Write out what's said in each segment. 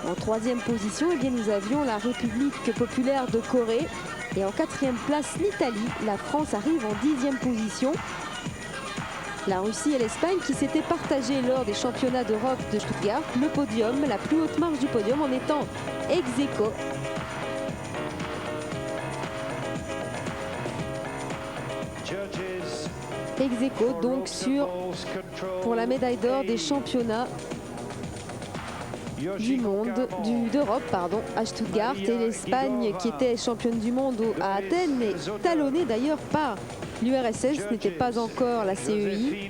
En troisième position, eh bien, nous avions la République populaire de Corée. Et en quatrième place, l'Italie. La France arrive en 10e position. La Russie et l'Espagne qui s'étaient partagées lors des championnats d'Europe de Stuttgart le podium, la plus haute marche du podium en étant ex aequo. Ex aequo donc pour la médaille d'or des championnats du monde, d'Europe à Stuttgart, et l'Espagne qui était championne du monde à Athènes et talonnée d'ailleurs par l'URSS, n'était pas encore la CEI.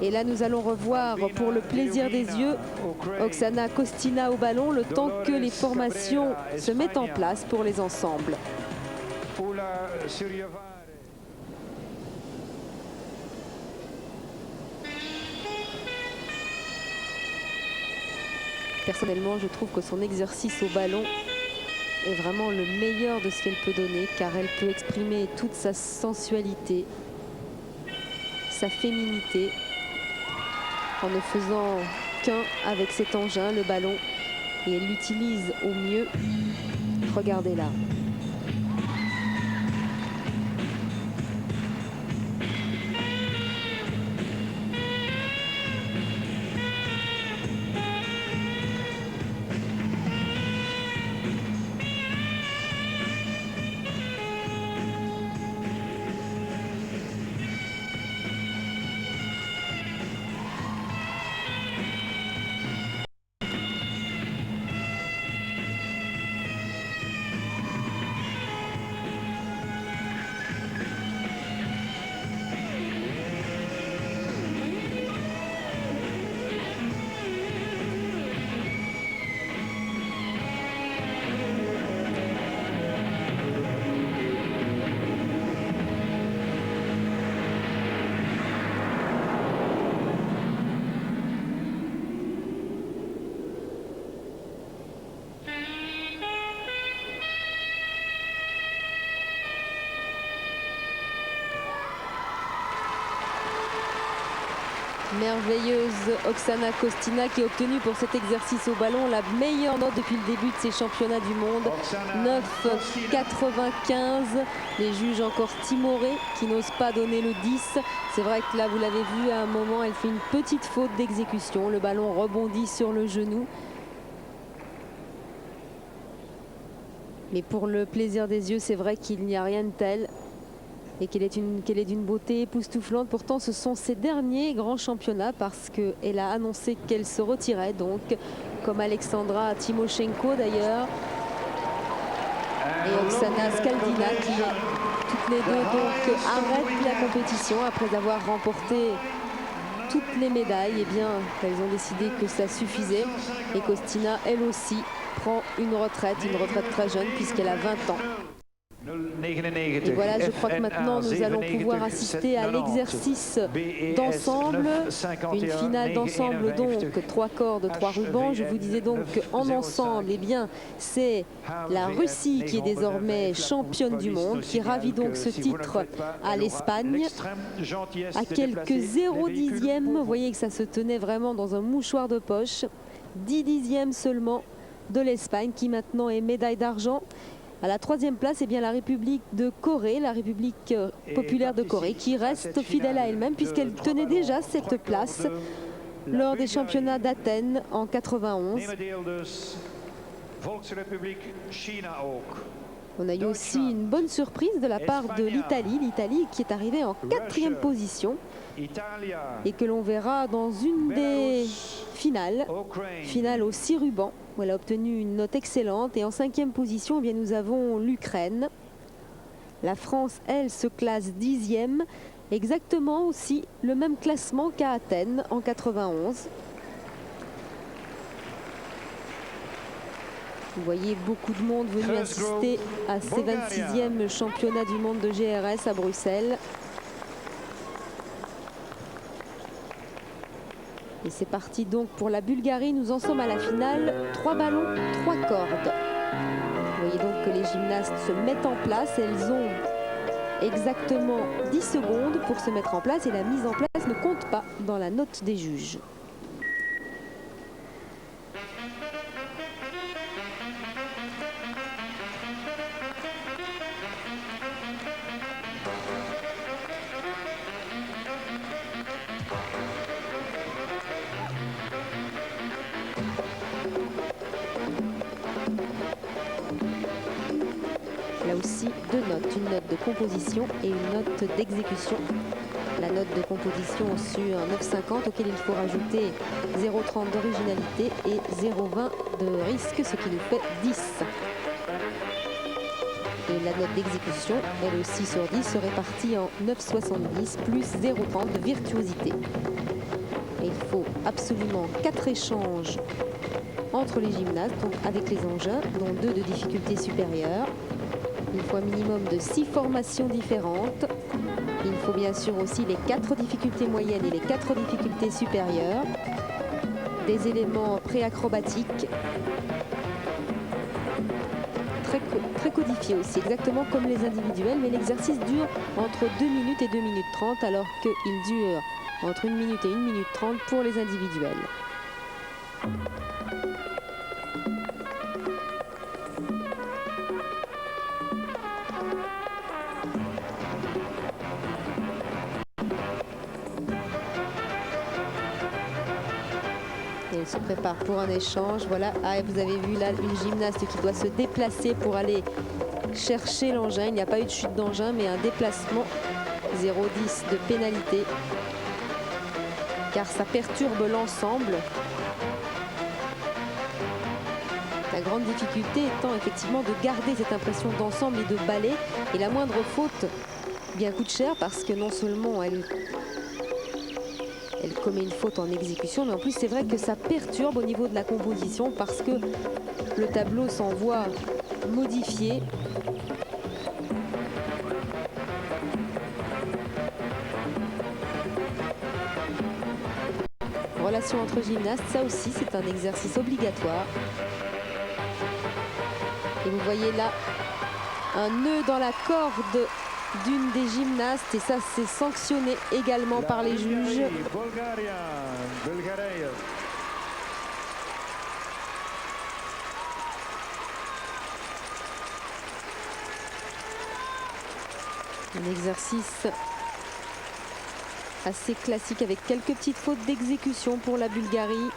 Et là nous allons revoir pour le plaisir des yeux Oksana Kostina au ballon le temps que les formations se mettent en place pour les ensembles. Personnellement, je trouve que son exercice au ballon est vraiment le meilleur de ce qu'elle peut donner, car elle peut exprimer toute sa sensualité, sa féminité, en ne faisant qu'un avec cet engin, le ballon, et elle l'utilise au mieux. Regardez là. Merveilleuse Oksana Kostina qui a obtenu pour cet exercice au ballon la meilleure note depuis le début de ces championnats du monde, 9,95. Les juges encore timorés qui n'osent pas donner le 10. C'est vrai que là vous l'avez vu, à un moment elle fait une petite faute d'exécution, le ballon rebondit sur le genou. Mais pour le plaisir des yeux, c'est vrai qu'il n'y a rien de tel. Et qu'elle est d'une beauté époustouflante. Pourtant, ce sont ses derniers grands championnats parce qu'elle a annoncé qu'elle se retirait, donc comme Alexandra Timoshenko d'ailleurs. Et Oksana Skaldina qui, toutes les deux, donc arrêtent la compétition après avoir remporté toutes les médailles. Et bien, elles ont décidé que ça suffisait. Et Kostina, elle aussi, prend une retraite très jeune puisqu'elle a 20 ans. Et voilà, je crois que maintenant nous allons pouvoir assister à l'exercice d'ensemble, une finale d'ensemble, donc 3 cordes, 3 rubans. Je vous disais donc qu'en ensemble, eh bien, c'est la Russie qui est désormais championne du monde, qui ravit donc ce titre à l'Espagne, à quelques 0,10. Vous voyez que ça se tenait vraiment dans un mouchoir de poche. 10 dixièmes seulement de l'Espagne qui maintenant est médaille d'argent. À la 3e place, eh bien, la République de Corée, la République populaire de Corée, qui reste fidèle à elle-même puisqu'elle tenait déjà cette place lors des championnats d'Athènes en 91. On a eu aussi une bonne surprise de la part de l'Italie, qui est arrivée en 4e position et que l'on verra dans une des finale aux 6 rubans, où elle a obtenu une note excellente. Et en 5e position, eh bien, nous avons l'Ukraine. La France, elle, se classe 10e, exactement aussi le même classement qu'à Athènes en 91. Vous voyez beaucoup de monde venu assister à ces 26e championnats du monde de GRS à Bruxelles. Et c'est parti donc pour la Bulgarie. Nous en sommes à la finale. 3 ballons, 3 cordes. Vous voyez donc que les gymnastes se mettent en place. Elles ont exactement 10 secondes pour se mettre en place. Et la mise en place ne compte pas dans la note des juges. aussi deux notes, une note de composition et une note d'exécution. La note de composition sur un 9,50 auquel il faut rajouter 0,30 d'originalité et 0,20 de risque, ce qui nous fait 10. Et la note d'exécution, elle aussi sur 10, se répartit en 9,70 plus 0,30 de virtuosité. Et il faut absolument 4 échanges entre les gymnastes, donc avec les engins, dont 2 de difficulté supérieure. Il faut un minimum de 6 formations différentes. Il faut bien sûr aussi les 4 difficultés moyennes et les 4 difficultés supérieures. Des éléments pré-acrobatiques. Très codifiés aussi, exactement comme les individuels, mais l'exercice dure entre 2 minutes et 2 minutes 30, alors qu'il dure entre 1 minute et 1 minute 30 pour les individuels. Et elle se prépare pour un échange. Voilà, ah, vous avez vu là une gymnaste qui doit se déplacer pour aller chercher l'engin. Il n'y a pas eu de chute d'engin, mais un déplacement. 0,10 de pénalité, car ça perturbe l'ensemble. La grande difficulté étant effectivement de garder cette impression d'ensemble et de ballet. Et la moindre faute bien coûte cher, parce que non seulement elle commet une faute en exécution, mais en plus c'est vrai que ça perturbe au niveau de la composition, parce que le tableau s'en voit modifié. Relation entre gymnastes, ça aussi c'est un exercice obligatoire. Et vous voyez là un nœud dans la corde d'une des gymnastes, et ça c'est sanctionné également par les juges. Un exercice assez classique avec quelques petites fautes d'exécution pour la Bulgarie.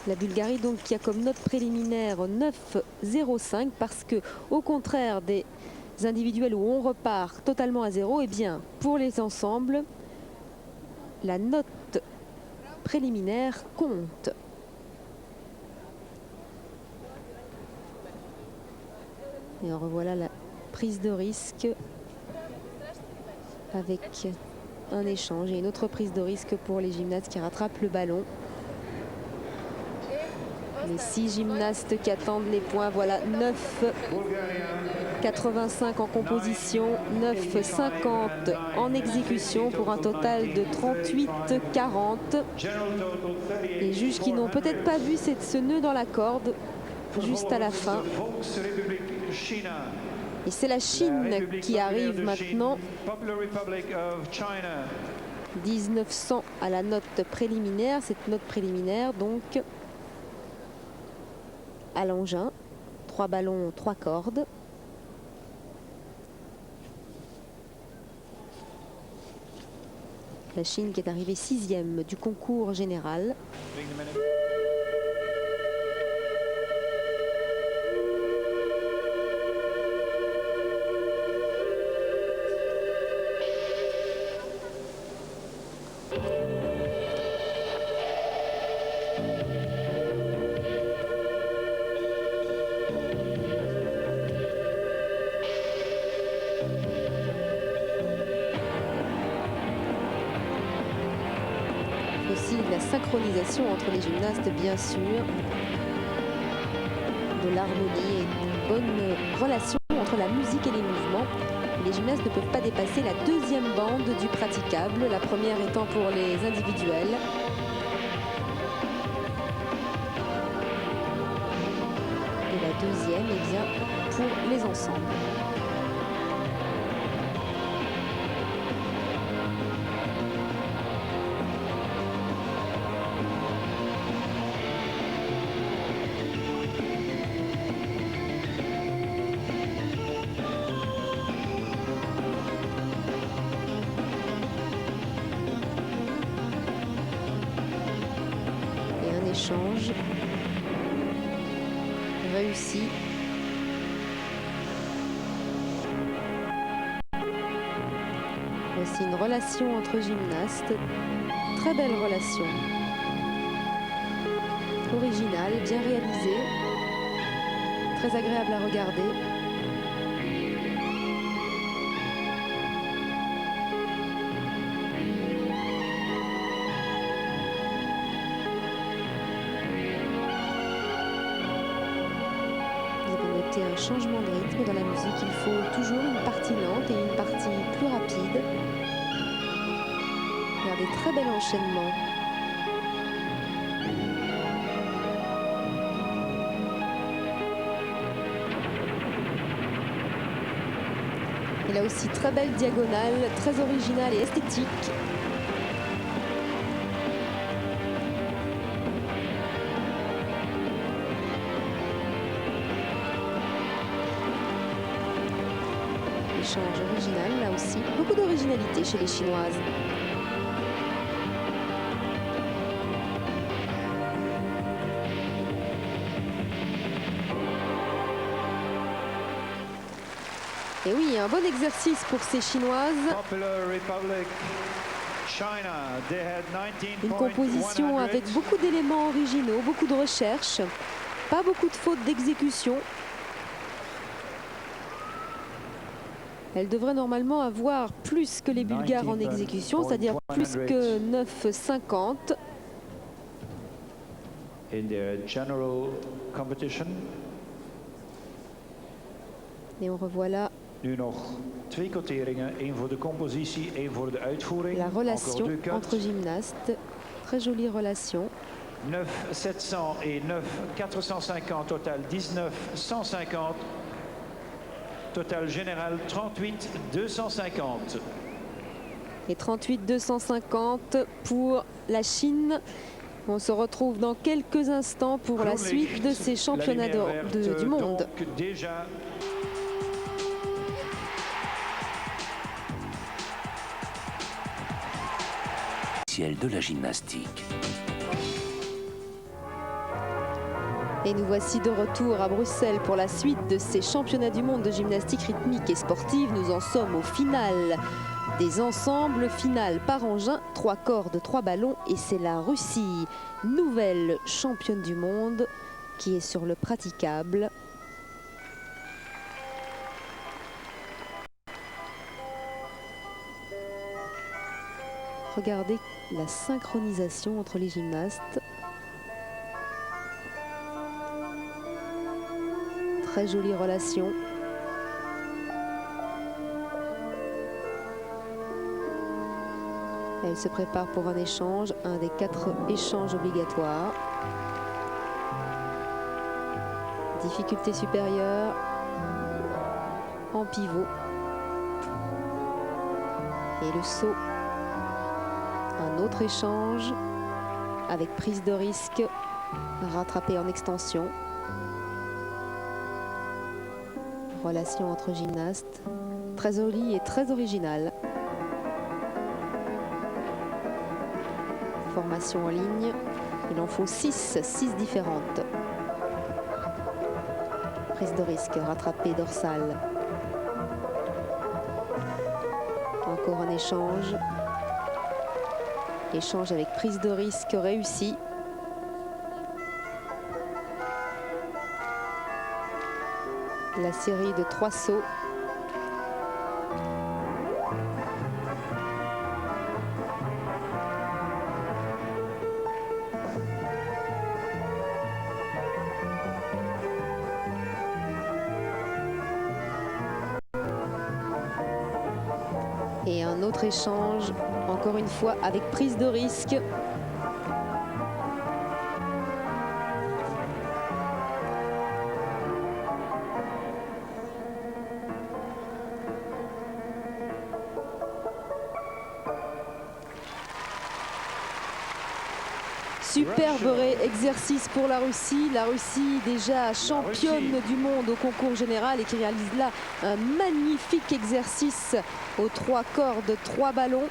La Bulgarie donc qui a comme note préliminaire 9,05, parce que au contraire des individuels où on repart totalement à zéro, et bien pour les ensembles, la note préliminaire compte. Et revoilà la prise de risque avec un échange et une autre prise de risque pour les gymnastes qui rattrapent le ballon. Les 6 gymnastes qui attendent les points, voilà, 9,85 en composition, 9,50 en exécution pour un total de 38,40. Les juges qui n'ont peut-être pas vu ce nœud dans la corde juste à la fin. Et c'est la Chine qui arrive maintenant. 1900 à la note préliminaire. Cette note préliminaire, donc, à l'engin. 3 ballons, 3 cordes. La Chine qui est arrivée 6e du concours général. Aussi de la synchronisation entre les gymnastes, bien sûr, de l'harmonie et une bonne relation entre la musique et les mouvements. Les gymnastes ne peuvent pas dépasser la 2e bande du praticable, la première étant pour les individuels. Et la 2e, eh bien, pour les ensembles. Échange réussi. C'est une relation entre gymnastes, très belle relation, originale, bien réalisée, très agréable à regarder. Vous avez noté un changement de rythme dans la musique. Il faut toujours une partie lente et une partie plus rapide. Regardez, très bel enchaînement. Et là aussi, très belle diagonale, très originale et esthétique. Échange original, là aussi. Beaucoup d'originalité chez les Chinoises. Et oui, un bon exercice pour ces Chinoises. Une composition avec beaucoup d'éléments originaux, beaucoup de recherche, pas beaucoup de fautes d'exécution. Elle devrait normalement avoir plus que les Bulgares en exécution, c'est-à-dire plus que 9,50. Et on revoit là la relation entre gymnastes. Très jolie relation. 9,700 et 9,450, total 19,150. Total général 38,250. Et 38,250 pour la Chine. On se retrouve dans quelques instants pour la suite de ces championnats du monde. Déjà de la gymnastique. Et nous voici de retour à Bruxelles pour la suite de ces championnats du monde de gymnastique rythmique et sportive. Nous en sommes au final des ensembles, finale par engin, 3 cordes, 3 ballons, et c'est la Russie, nouvelle championne du monde, qui est sur le praticable. Regardez la synchronisation entre les gymnastes. Très jolie relation. Elle se prépare pour un échange, un des 4 échanges obligatoires. Difficulté supérieure en pivot. Et le saut. Un autre échange avec prise de risque, rattrapé en extension. Relation entre gymnastes, très jolie et très originale. Formation en ligne, il en faut 6 différentes. Prise de risque, rattrapé dorsal. Encore un échange. Échange avec prise de risque réussi. La série de 3 sauts. Et un autre échange, encore une fois avec prise de risque. Superbe exercice pour la Russie. La Russie déjà championne du monde au concours général et qui réalise là un magnifique exercice aux 3 cordes, 3 ballons.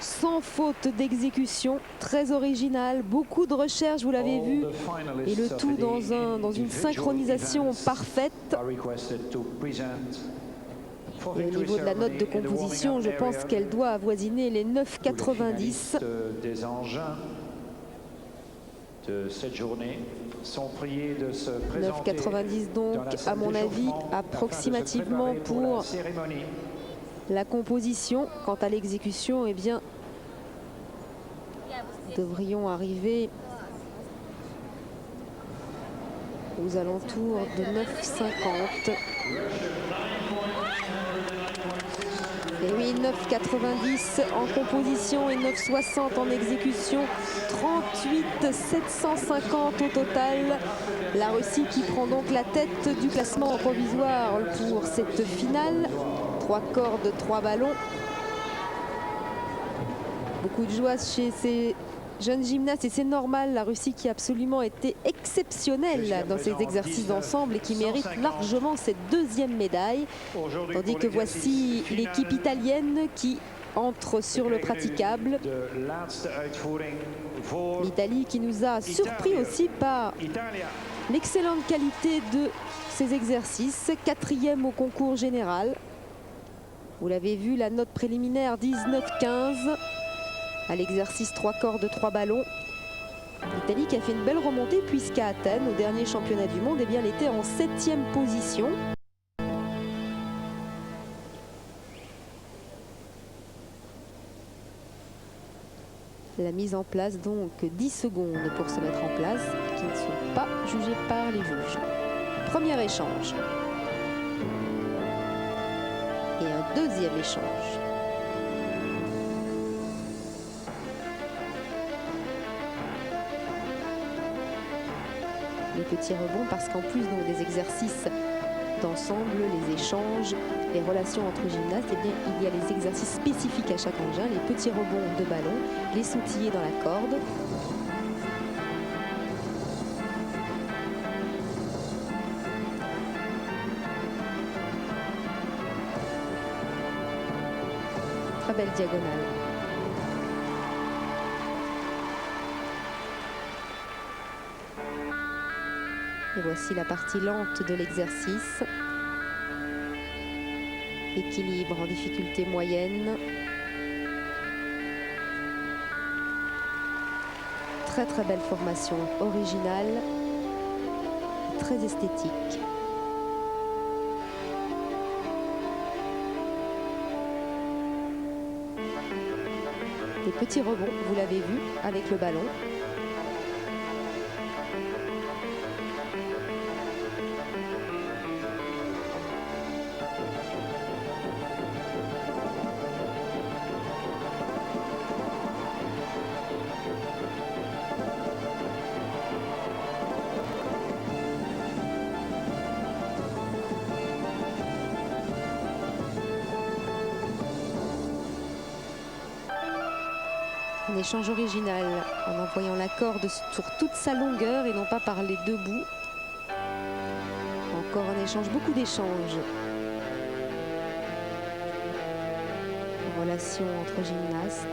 Sans faute d'exécution, très original, beaucoup de recherche, vous l'avez vu, et le tout dans une synchronisation parfaite. Et au niveau de la note de composition, je pense qu'elle doit avoisiner les 9,90. Des engins de cette journée sont priés de se présenter 9,90 donc, à mon avis, approximativement pour la composition. Quant à l'exécution, eh bien, devrions arriver aux alentours de 9,50. Et oui, 9,90 en composition et 9,60 en exécution. 38,750 au total. La Russie qui prend donc la tête du classement provisoire pour cette finale. 3 cordes, 3 ballons. Beaucoup de joie chez ces jeunes gymnastes et c'est normal. La Russie qui a absolument été exceptionnelle dans ses exercices d'ensemble et qui mérite largement cette deuxième médaille. Tandis que voici l'équipe italienne qui entre sur le praticable. L'Italie qui nous a surpris aussi par l'excellente qualité de ses exercices. 4e au concours général. Vous l'avez vu, la note préliminaire 19,15. À l'exercice 3 cordes, 3 ballons. L'Italie qui a fait une belle remontée puisqu'à Athènes, au dernier championnat du monde, eh bien, elle était en 7e position. La mise en place donc 10 secondes pour se mettre en place, qui ne sont pas jugées par les juges. Premier échange. Et un deuxième échange. Les petits rebonds parce qu'en plus donc, des exercices d'ensemble, les échanges, les relations entre gymnastes, eh bien, il y a les exercices spécifiques à chaque engin, les petits rebonds de ballon, les sautillés dans la corde. Très belle diagonale. Et voici la partie lente de l'exercice. Équilibre en difficulté moyenne. Très très belle formation, originale, très esthétique. Des petits rebonds, vous l'avez vu, avec le ballon. Un échange original en envoyant la corde sur toute sa longueur et non pas par les deux bouts. Encore un échange, beaucoup d'échanges. Relation entre gymnastes.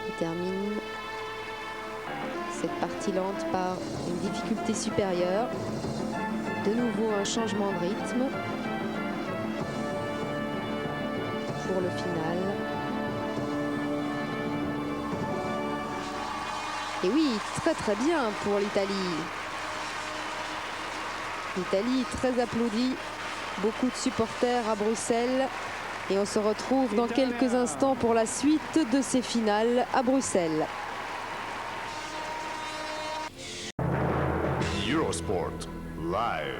Il termine cette partie lente par une difficulté supérieure. De nouveau un changement de rythme pour le final. Et oui, très très bien pour l'Italie. L'Italie très applaudie, beaucoup de supporters à Bruxelles. Et on se retrouve dans quelques instants pour la suite de ces finales à Bruxelles. Eurosport Live.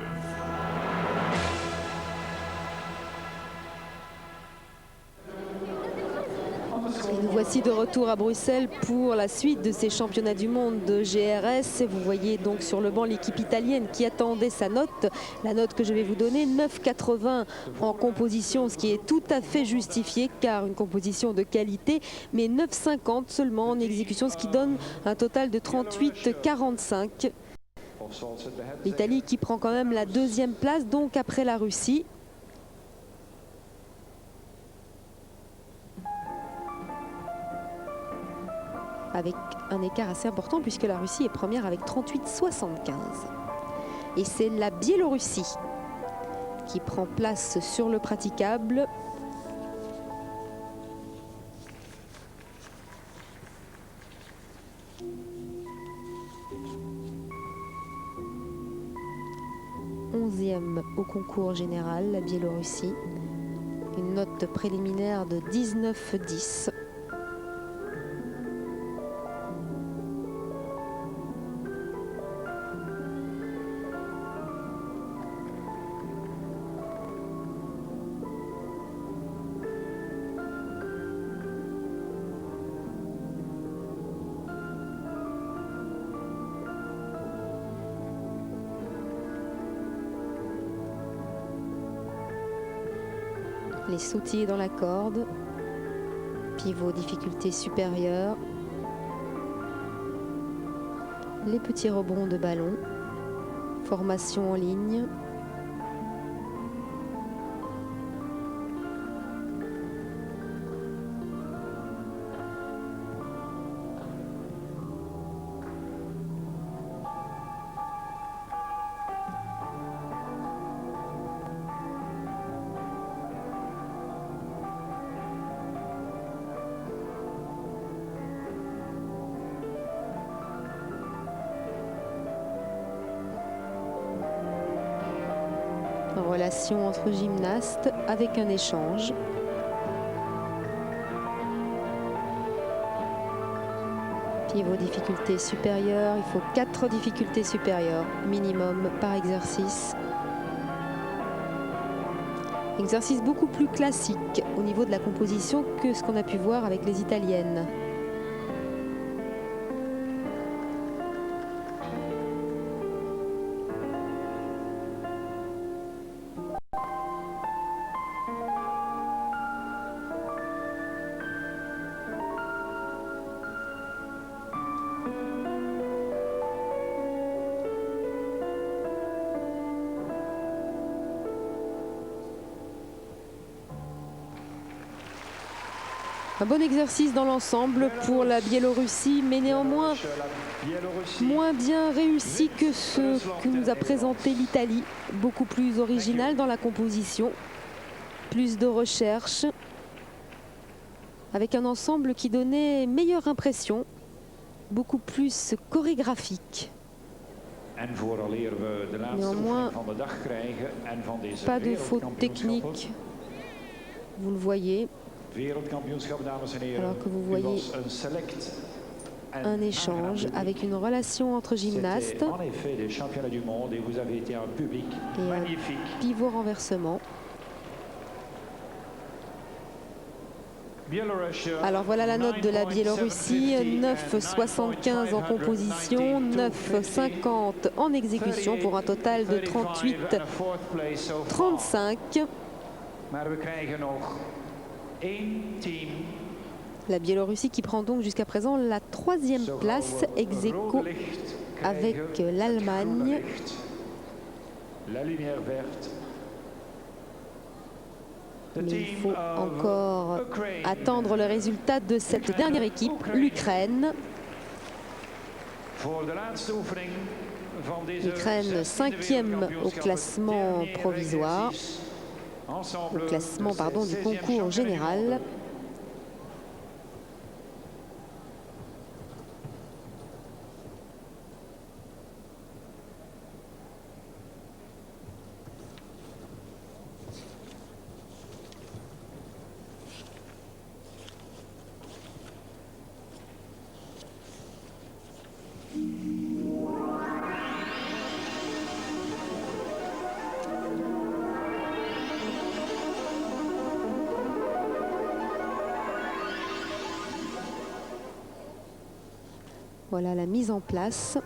Et nous voici de retour à Bruxelles pour la suite de ces championnats du monde de GRS. Vous voyez donc sur le banc l'équipe italienne qui attendait sa note. La note que je vais vous donner, 9,80 en composition, ce qui est tout à fait justifié car une composition de qualité, mais 9,50 seulement en exécution, ce qui donne un total de 38,45. L'Italie qui prend quand même la deuxième place, donc après la Russie. avec un écart assez important puisque la Russie est première avec 38,75. Et c'est la Biélorussie qui prend place sur le praticable. Au concours général, la Biélorussie. Une note préliminaire de 19,10. Les sautillés dans la corde, pivot difficulté supérieure, les petits rebonds de ballon, formation en ligne. Relation entre gymnastes avec un échange. Pivot difficulté supérieure, il faut 4 difficultés supérieures minimum par exercice. Exercice beaucoup plus classique au niveau de la composition que ce qu'on a pu voir avec les Italiennes. Un bon exercice dans l'ensemble pour la Biélorussie, mais néanmoins moins bien réussi que ce que nous a présenté l'Italie. Beaucoup plus original dans la composition, plus de recherche, avec un ensemble qui donnait meilleure impression, beaucoup plus chorégraphique. Néanmoins, pas de faute technique, vous le voyez. Alors que vous voyez un échange avec une relation entre gymnastes et un pivot renversement. Alors voilà la note de la Biélorussie, 9,75 en composition, 9,50 en exécution pour un total de 38,35. La Biélorussie qui prend donc jusqu'à présent la 3e place ex aequo avec l'Allemagne. Mais il faut encore attendre le résultat de cette dernière équipe, l'Ukraine. L'Ukraine 5e au classement provisoire. Au classement du concours général. Voilà la mise en place.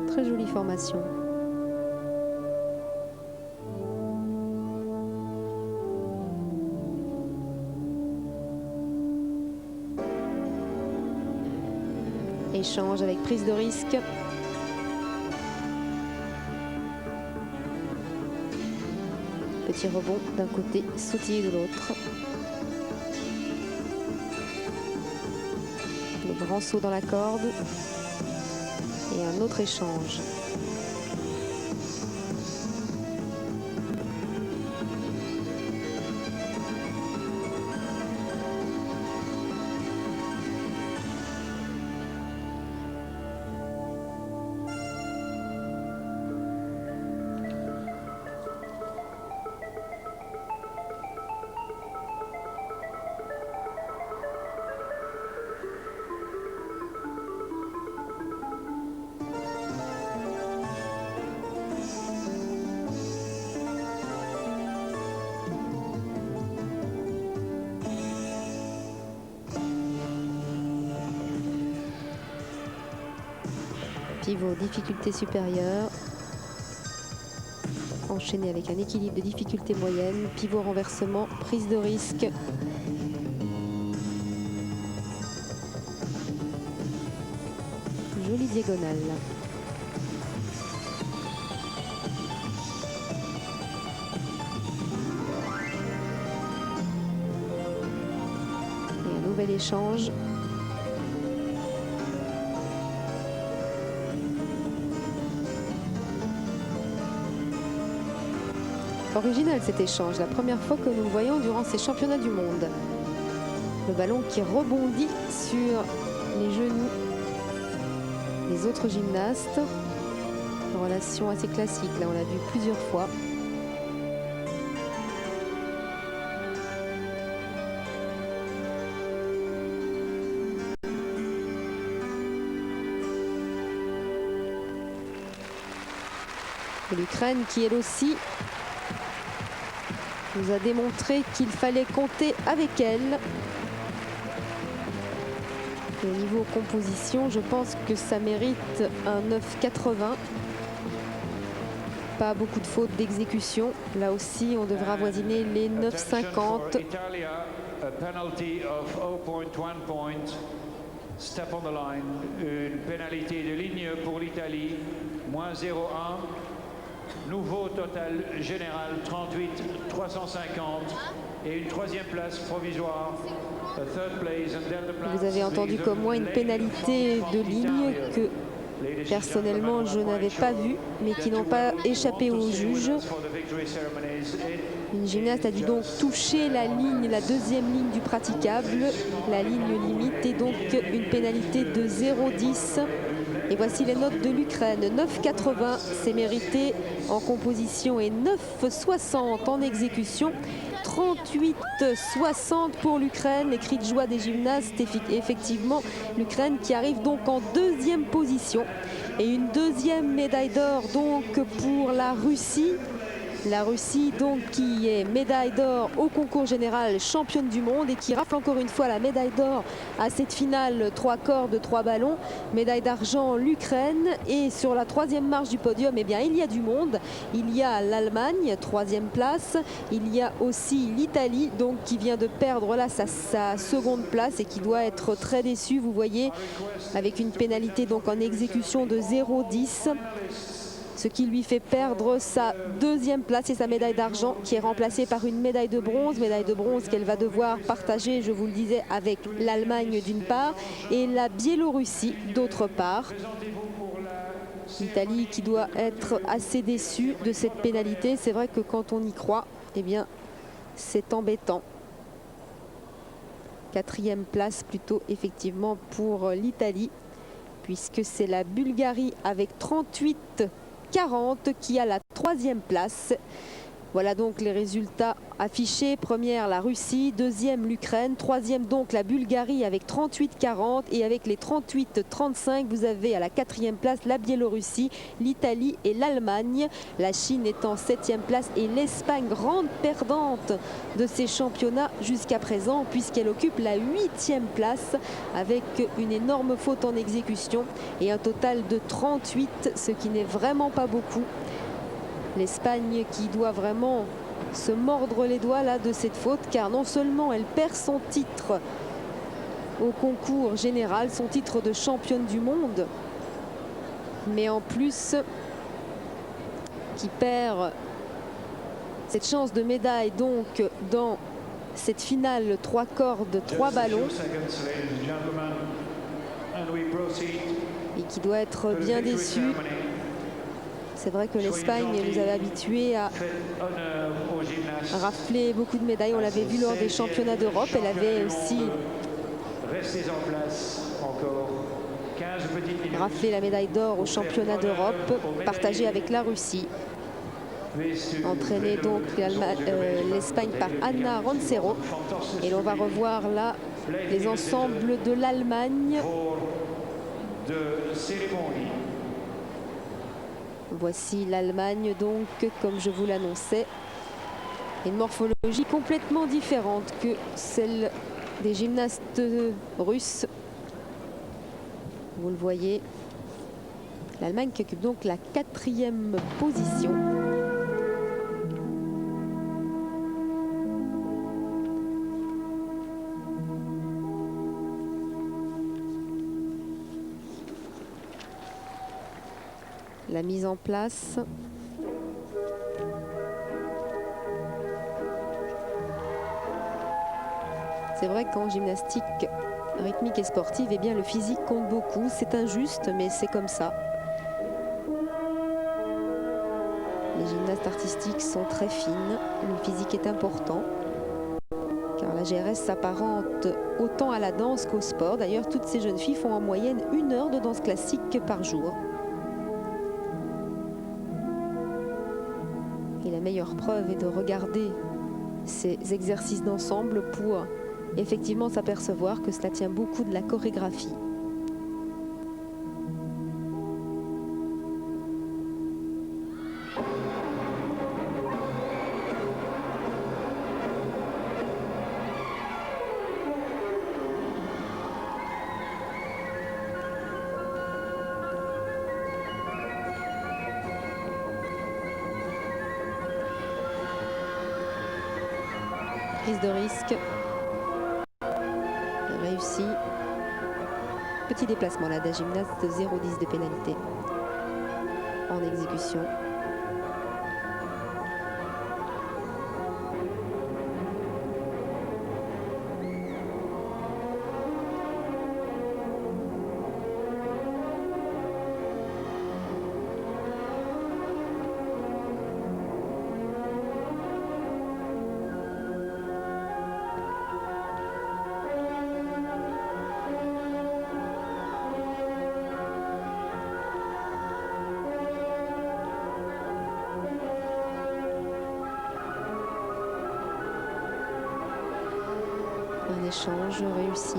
Très jolie formation. Échange avec prise de risque. Petit rebond d'un côté, sautille de l'autre. Le grand saut dans la corde. Et un autre échange. Pivot, difficulté supérieure. Enchaîné avec un équilibre de difficulté moyenne. Pivot, renversement, prise de risque. Jolie diagonale. Et un nouvel échange. Original cet échange, la première fois que nous le voyons durant ces championnats du monde. Le ballon qui rebondit sur les genoux des autres gymnastes. Une relation assez classique, là on l'a vu plusieurs fois. L'Ukraine qui elle aussi nous a démontré qu'il fallait compter avec elle. Et au niveau composition, je pense que ça mérite un 9,80. Pas beaucoup de fautes d'exécution. Là aussi, on devra avoisiner les 9,50. Step on the line, une pénalité de ligne pour l'Italie, moins 0,1. Nouveau total général 38 350 et une troisième place provisoire. Vous avez entendu comme moi une pénalité de ligne que personnellement je n'avais pas vue mais qui n'ont pas échappé aux juges. Une gymnaste a dû donc toucher la ligne, la deuxième ligne du praticable, la ligne limite, et donc une pénalité de 0,10. Et voici les notes de l'Ukraine. 9,80, c'est mérité en composition, et 9,60 en exécution. 38,60 pour l'Ukraine. Les cris de joie des gymnastes, effectivement. L'Ukraine qui arrive donc en deuxième position. Et une deuxième médaille d'or donc pour la Russie. La Russie donc qui est médaille d'or au concours général, championne du monde, et qui rafle encore une fois la médaille d'or à cette finale 3 cordes, 3 ballons. Médaille d'argent l'Ukraine, et sur la troisième marche du podium, eh bien, il y a du monde. Il y a l'Allemagne, 3e place. Il y a aussi l'Italie donc qui vient de perdre là sa seconde place et qui doit être très déçue. Vous voyez, avec une pénalité donc en exécution de 0,10. Ce qui lui fait perdre sa deuxième place et sa médaille d'argent qui est remplacée par une médaille de bronze qu'elle va devoir partager, je vous le disais, avec l'Allemagne d'une part et la Biélorussie d'autre part. L'Italie qui doit être assez déçue de cette pénalité. C'est vrai que quand on y croit, eh bien, c'est embêtant. 4e place plutôt effectivement pour l'Italie, puisque c'est la Bulgarie avec 38,40 qui a la 3e place. Voilà donc les résultats affichés. Première la Russie, deuxième l'Ukraine, troisième donc la Bulgarie avec 38,40, et avec les 38,35 vous avez à la 4e place la Biélorussie, l'Italie et l'Allemagne. La Chine est en 7e place et l'Espagne, grande perdante de ces championnats jusqu'à présent, puisqu'elle occupe la 8e place avec une énorme faute en exécution et un total de 38, ce qui n'est vraiment pas beaucoup. L'Espagne qui doit vraiment se mordre les doigts là de cette faute, car non seulement elle perd son titre au concours général, son titre de championne du monde, mais en plus qui perd Cette chance de médaille donc dans cette finale 3 cordes, 3 ballons, et qui doit être bien déçu. C'est vrai que l'Espagne nous avait habitués à rafler beaucoup de médailles. On l'avait vu lors des championnats d'Europe. Elle avait aussi raflé la médaille d'or aux championnats d'Europe, partagée avec la Russie. Entraînée donc l'Espagne par Ana Roncero. Et l'on va revoir là les ensembles de l'Allemagne. Voici l'Allemagne donc, comme je vous l'annonçais. Une morphologie complètement différente que celle des gymnastes russes. Vous le voyez. L'Allemagne qui occupe donc la 4e position. La mise en place. C'est vrai qu'en gymnastique rythmique et sportive, eh bien, le physique compte beaucoup. C'est injuste, mais c'est comme ça. Les gymnastes artistiques sont très fines. Le physique est important. Car la GRS s'apparente autant à la danse qu'au sport. D'ailleurs, toutes ces jeunes filles font en moyenne 1 heure de danse classique par jour. Et la meilleure preuve est de regarder ces exercices d'ensemble pour effectivement s'apercevoir que cela tient beaucoup de la chorégraphie. Prise de risque réussi. Petit déplacement là d'un gymnaste, 0,10 de pénalité en exécution. Un échange réussi.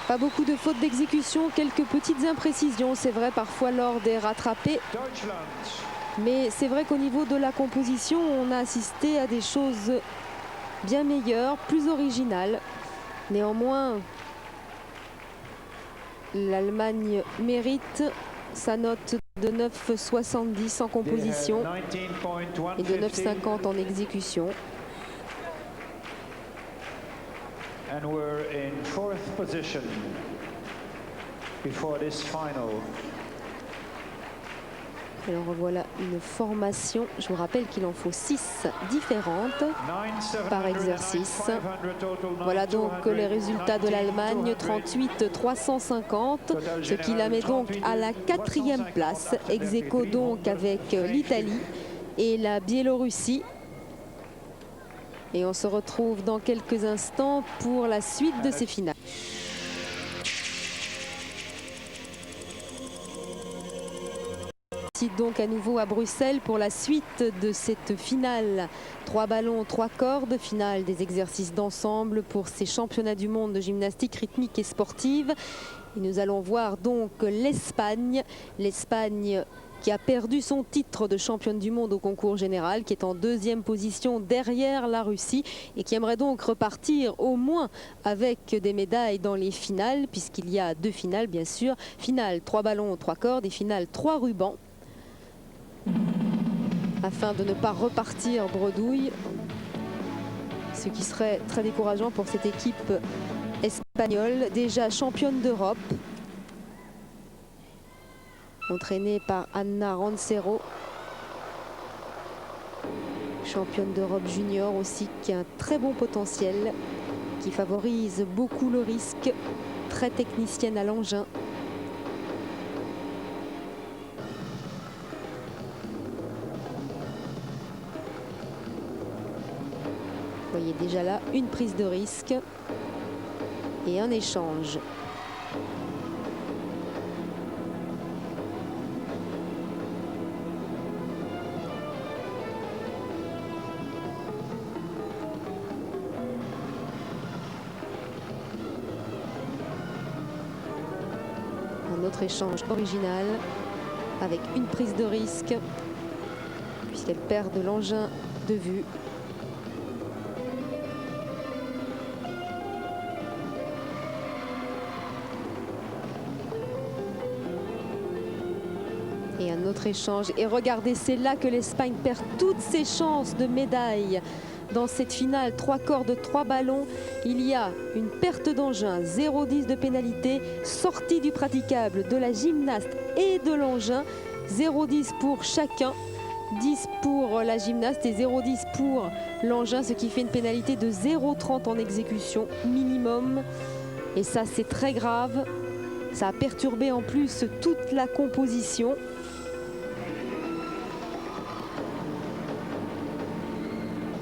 Pas beaucoup de fautes d'exécution, quelques petites imprécisions, c'est vrai, parfois lors des rattrapés. Mais c'est vrai qu'au niveau de la composition, on a assisté à des choses bien meilleures, plus originales. Néanmoins, l'Allemagne mérite sa note de 9,70 en composition et de 9,50 en exécution. And we're in 4th position before this final. Alors revoilà une formation. Je vous rappelle qu'il en faut 6 différentes par exercice. Voilà donc les résultats de l'Allemagne, 38 350, ce qui la met donc à la 4e place, ex aequo donc avec l'Italie et la Biélorussie. Et on se retrouve dans quelques instants pour la suite de ces finales. Donc à nouveau à Bruxelles pour la suite de cette finale 3 ballons, 3 cordes, finale des exercices d'ensemble pour ces championnats du monde de gymnastique rythmique et sportive. Et nous allons voir donc l'Espagne qui a perdu son titre de championne du monde au concours général, qui est en deuxième position derrière la Russie et qui aimerait donc repartir au moins avec des médailles dans les finales, puisqu'il y a 2 finales bien sûr. Finale 3 ballons, 3 cordes et finale 3 rubans. Afin de ne pas repartir bredouille, ce qui serait très décourageant pour cette équipe espagnole, déjà championne d'Europe, entraînée par Anna Rancero, championne d'Europe junior aussi, qui a un très bon potentiel, qui favorise beaucoup le risque, très technicienne à l'engin. Vous voyez déjà là une prise de risque et un échange. Un autre échange original avec une prise de risque puisqu'elle perd de l'engin de vue. Et un autre échange. Et regardez, c'est là que l'Espagne perd toutes ses chances de médaille. Dans cette finale, 3 cordes, 3 ballons, il y a une perte d'engin, 0,10 de pénalité, sortie du praticable de la gymnaste et de l'engin, 0,10 pour chacun, 10 pour la gymnaste et 0,10 pour l'engin, ce qui fait une pénalité de 0,30 en exécution minimum. Et ça, c'est très grave. Ça a perturbé en plus toute la composition.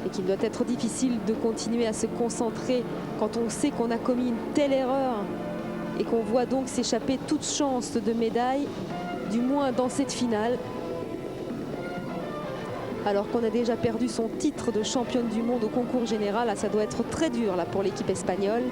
Et qu'il doit être difficile de continuer à se concentrer quand on sait qu'on a commis une telle erreur et qu'on voit donc s'échapper toute chance de médaille, du moins dans cette finale, alors qu'on a déjà perdu son titre de championne du monde au concours général. Là, ça doit être très dur là, pour l'équipe espagnole.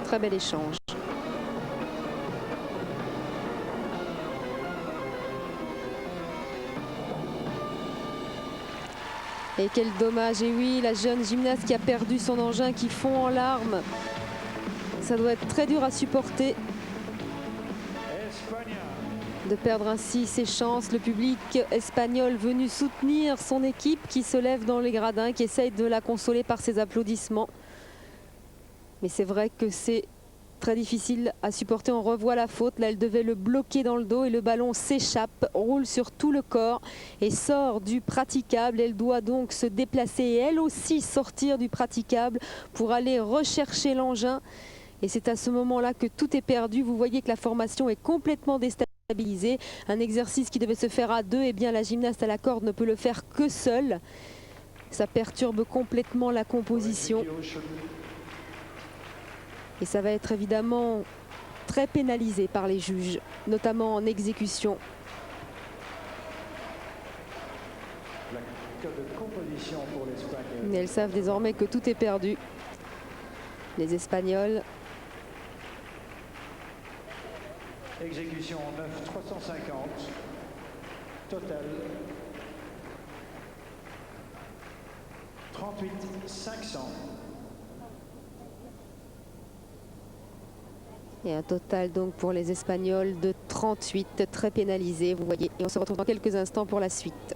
Très bel échange. Et quel dommage. Et oui, la jeune gymnaste qui a perdu son engin, qui fond en larmes. Ça doit être très dur à supporter de perdre ainsi ses chances. Le public espagnol venu soutenir son équipe qui se lève dans les gradins, qui essaye de la consoler par ses applaudissements. Mais c'est vrai que c'est très difficile à supporter. On revoit la faute. Là, elle devait le bloquer dans le dos et le ballon s'échappe, roule sur tout le corps et sort du praticable. Elle doit donc se déplacer et elle aussi sortir du praticable pour aller rechercher l'engin. Et c'est à ce moment-là que tout est perdu. Vous voyez que la formation est complètement déstabilisée. Un exercice qui devait se faire à 2, eh bien la gymnaste à la corde ne peut le faire que seule. Ça perturbe complètement la composition. Et ça va être évidemment très pénalisé par les juges, notamment en exécution. Mais elles savent désormais que tout est perdu. Les Espagnols. Exécution 9,350. Total 38,500. Et un total donc pour les Espagnols de 38, très pénalisé, vous voyez. Et on se retrouve dans quelques instants pour la suite.